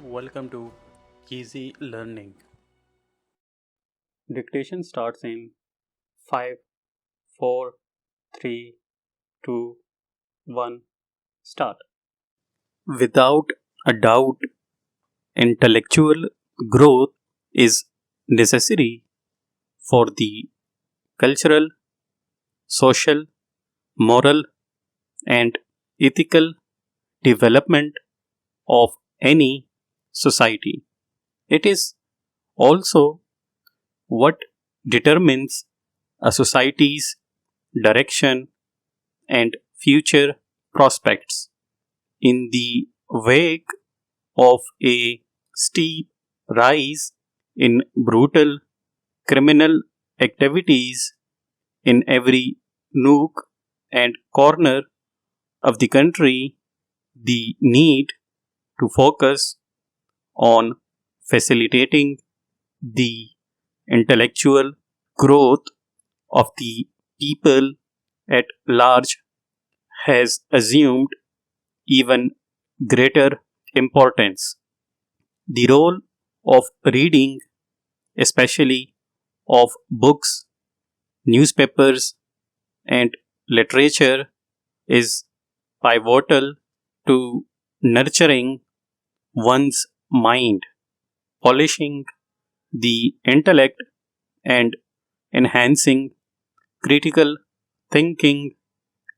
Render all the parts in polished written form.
Welcome to Easy Learning. Dictation starts in 5, 4, 3, 2, 1, start. Without a doubt, intellectual growth is necessary for the cultural, social, moral, and ethical development of any society. It is also what determines a society's direction and future prospects. In the wake of a steep rise in brutal criminal activities in every nook and corner of the country, the need to focus on facilitating the intellectual growth of the people at large has assumed even greater importance. The role of reading, especially of books, newspapers, and literature, is pivotal to nurturing one's mind, polishing the intellect, and enhancing critical thinking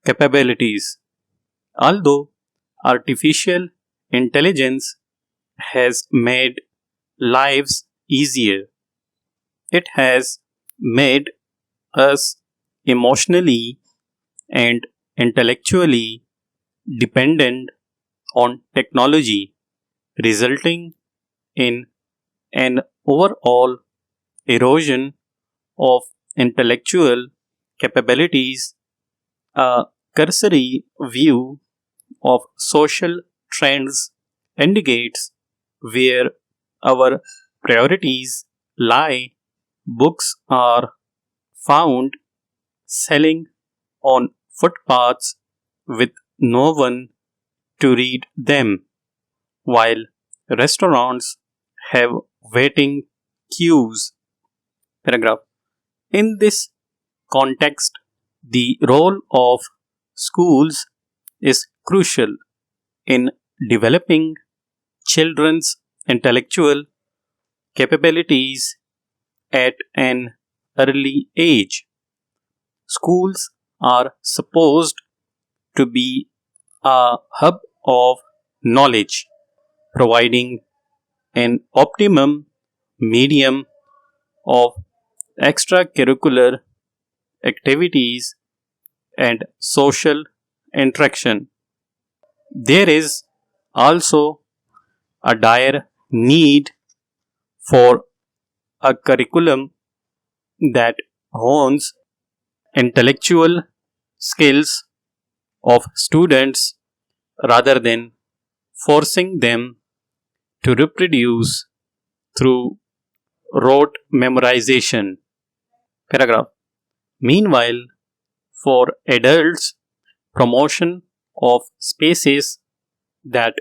capabilities. Although artificial intelligence has made lives easier, it has made us emotionally and intellectually dependent on technology, resulting in an overall erosion of intellectual capabilities. A cursory view of social trends indicates where our priorities lie. Books are found selling on footpaths with no one to read them, while restaurants have waiting queues. Paragraph. In this context, the role of schools is crucial in developing children's intellectual capabilities at an early age. Schools are supposed to be a hub of knowledge, providing an optimum medium of extracurricular activities and social interaction. There is also a dire need for a curriculum that hones intellectual skills of students rather than forcing them to reproduce through rote memorization. Paragraph. Meanwhile, for adults, promotion of spaces that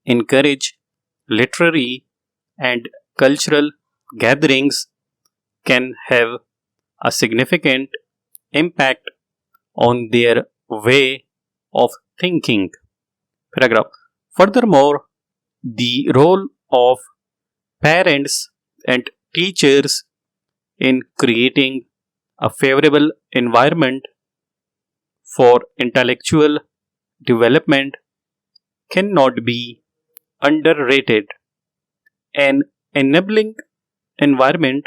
encourage literary and cultural gatherings can have a significant impact on their way of thinking. Paragraph. Furthermore, the role of parents and teachers in creating a favorable environment for intellectual development cannot be underrated. An enabling environment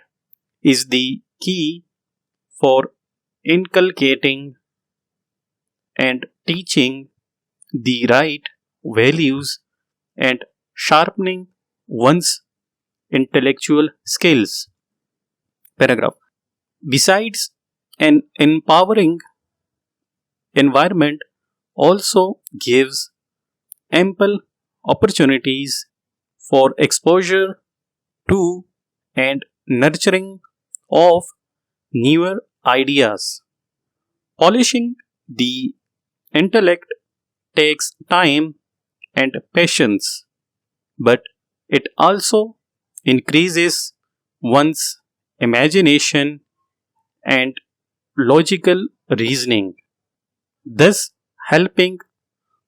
is the key for inculcating and teaching the right values and sharpening one's intellectual skills. Paragraph. Besides, an empowering environment also gives ample opportunities for exposure to and nurturing of newer ideas. Polishing the intellect takes time and patience, but It also increases one's imagination and logical reasoning, thus helping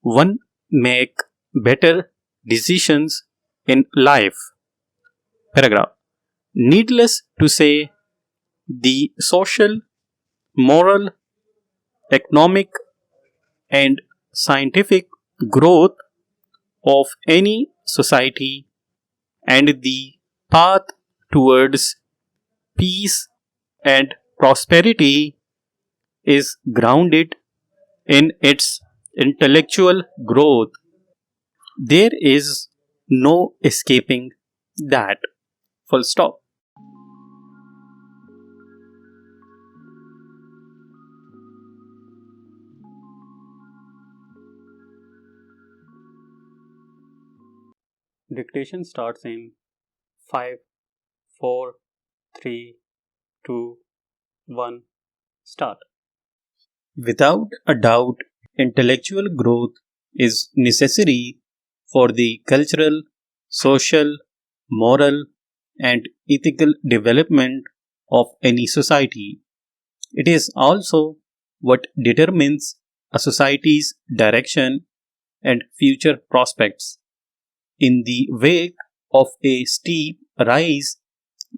one make better decisions in life. Paragraph. Needless to say, the social, moral, economic, and scientific growth of any society and the path towards peace and prosperity is grounded in its intellectual growth. There is no escaping that. Full stop. Dictation starts in 5, 4, 3, 2, 1, start. Without a doubt, intellectual growth is necessary for the cultural, social, moral, and ethical development of any society. It is also what determines a society's direction and future prospects. In the wake of a steep rise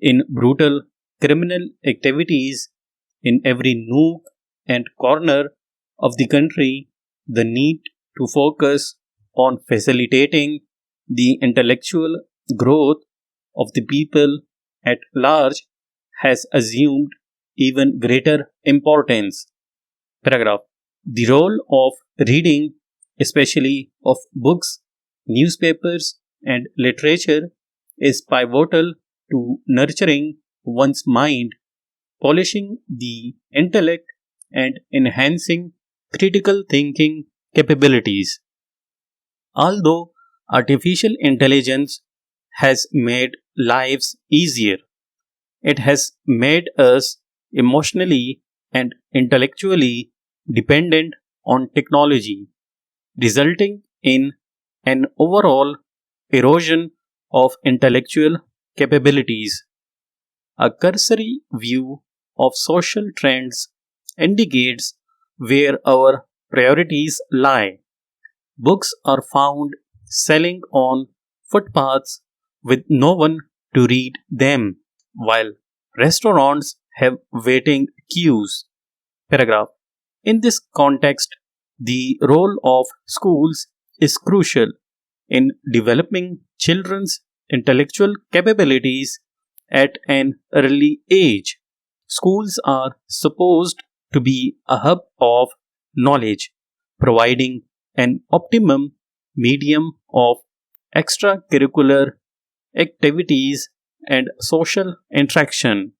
in brutal criminal activities in every nook and corner of the country, the need to focus on facilitating the intellectual growth of the people at large has assumed even greater importance. Paragraph. The role of reading, especially of books, newspapers, and literature, is pivotal to nurturing one's mind, polishing the intellect, and enhancing critical thinking capabilities. Although artificial intelligence has made lives easier, it has made us emotionally and intellectually dependent on technology, resulting in an overall erosion of intellectual capabilities. A cursory view of social trends indicates where our priorities lie. Books are found selling on footpaths with no one to read them, while restaurants have waiting queues. Paragraph. In this context, the role of schools is crucial in developing children's intellectual capabilities at an early age. Schools are supposed to be a hub of knowledge, providing an optimum medium of extracurricular activities and social interaction.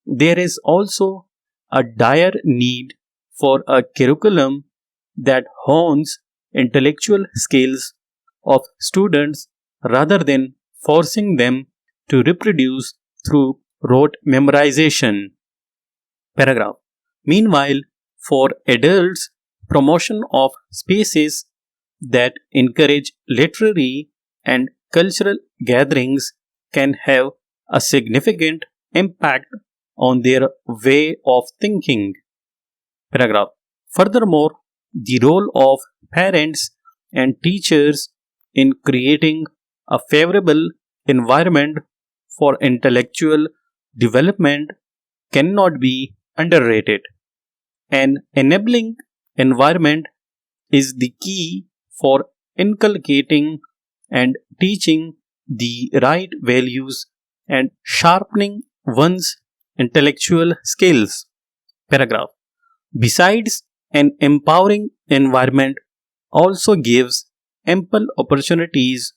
There is also a dire need for a curriculum that hones intellectual skills of students rather than forcing them to reproduce through rote memorization. Paragraph. Meanwhile, for adults, promotion of spaces that encourage literary and cultural gatherings can have a significant impact on their way of thinking. Paragraph. Furthermore, the role of parents and teachers in creating a favorable environment for intellectual development cannot be underrated. An enabling environment is the key for inculcating and teaching the right values and sharpening one's intellectual skills. Paragraph. Besides, an empowering environment also gives ample opportunities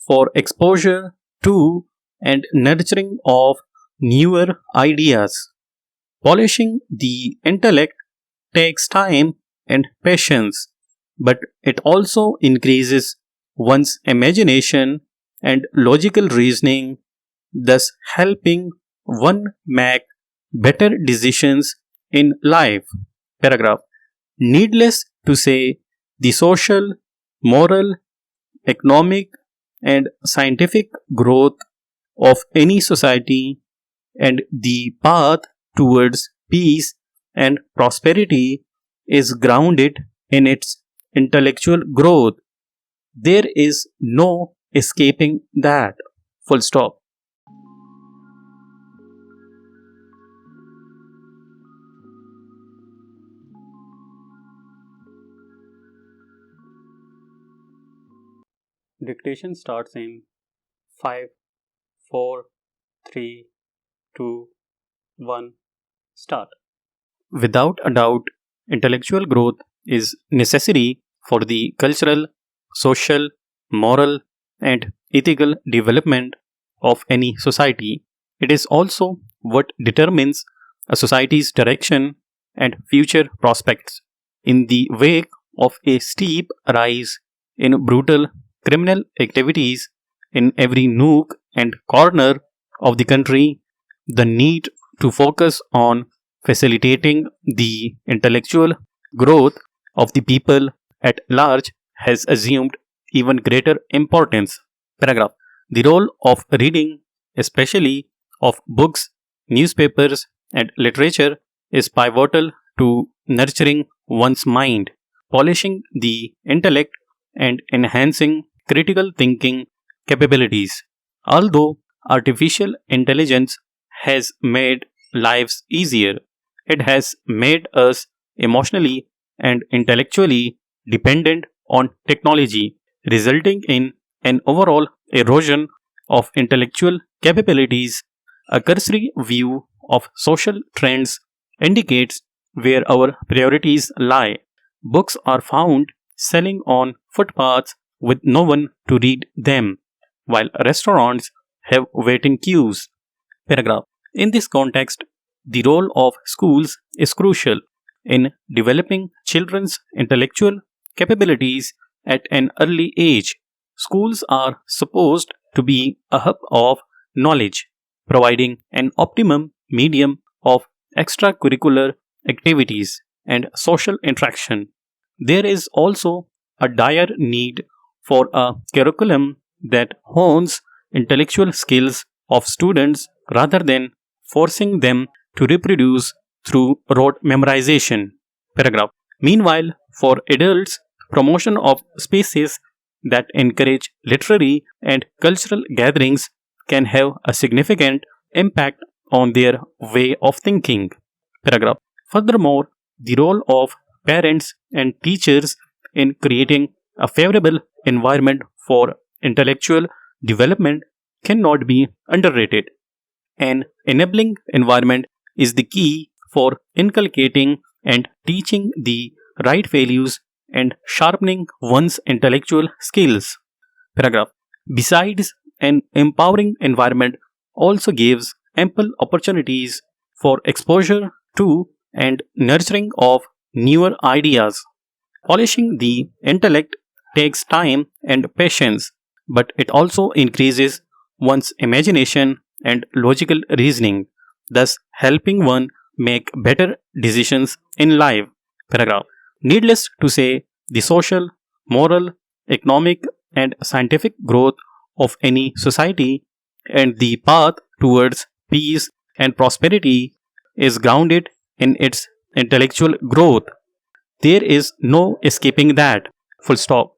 for exposure to and nurturing of newer ideas. Polishing the intellect takes time and patience, but it also increases one's imagination and logical reasoning, thus helping one make better decisions in life. Paragraph. Needless to say, the social, moral, economic, and scientific growth of any society, and the path towards peace and prosperity is grounded in its intellectual growth. There is no escaping that. Full stop. Dictation starts in 5, 4, 3, 2, 1, start. Without a doubt, intellectual growth is necessary for the cultural, social, moral, and ethical development of any society. It is also what determines a society's direction and future prospects. In the wake of a steep rise in brutal criminal activities in every nook and corner of the country, the need to focus on facilitating the intellectual growth of the people at large has assumed even greater importance. Paragraph. The role of reading, especially of books, newspapers, and literature, is pivotal to nurturing one's mind, polishing the intellect, and enhancing critical thinking capabilities. Although artificial intelligence has made lives easier, it has made us emotionally and intellectually dependent on technology, resulting in an overall erosion of intellectual capabilities. A cursory view of social trends indicates where our priorities lie. Books are found selling on footpaths with no one to read them, while restaurants have waiting queues. Paragraph. In this context, the role of schools is crucial in developing children's intellectual capabilities at an early age. Schools are supposed to be a hub of knowledge, providing an optimum medium of extracurricular activities and social interaction. There is also a dire need for a curriculum that hones intellectual skills of students rather than forcing them to reproduce through rote memorization. Paragraph. Meanwhile, for adults, promotion of spaces that encourage literary and cultural gatherings can have a significant impact on their way of thinking. Paragraph. Furthermore, the role of parents and teachers in creating a favorable environment for intellectual development cannot be underrated. An enabling environment is the key for inculcating and teaching the right values and sharpening one's intellectual skills. Paragraph. Besides, an empowering environment also gives ample opportunities for exposure to and nurturing of newer ideas. Polishing the intellect takes time and patience, but it also increases one's imagination and logical reasoning, thus helping one make better decisions in life. Paragraph. Needless to say, the social, moral, economic, and scientific growth of any society and the path towards peace and prosperity is grounded in its intellectual growth. There is no escaping that. Full stop.